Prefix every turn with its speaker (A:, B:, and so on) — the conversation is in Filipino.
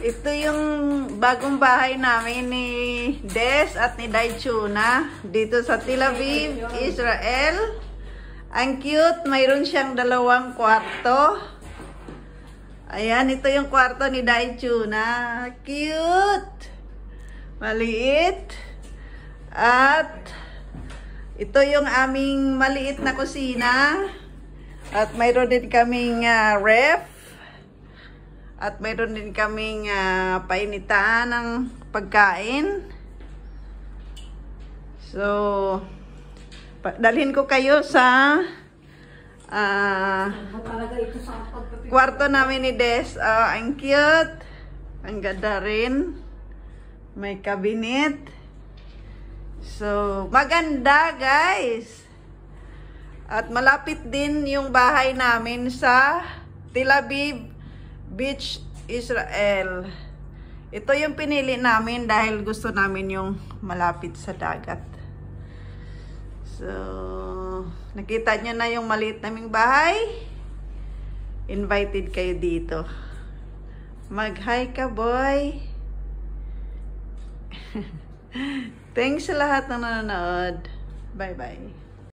A: Ito yung bagong bahay namin ni Des at ni Daichuna dito sa Tel Aviv, Israel. Ang cute, mayroon siyang 2 kwarto. Ayan, ito yung kwarto ni Daichuna. Cute! Maliit. At ito yung aming maliit na kusina. At mayroon din kaming ref. At mayroon din kaming painitaan ng pagkain. So, dalhin ko kayo sa kwarto namin ni Des. Ang cute. Ang ganda rin. May cabinet. So, maganda guys. At malapit din yung bahay namin sa Tel Aviv Beach, Israel. Ito yung pinili namin dahil gusto namin yung malapit sa dagat. So, nakita nyo na yung maliit naming bahay. Invited kayo dito. Mag-hi ka, boy. Thanks sa lahat ng nanonood. Bye-bye.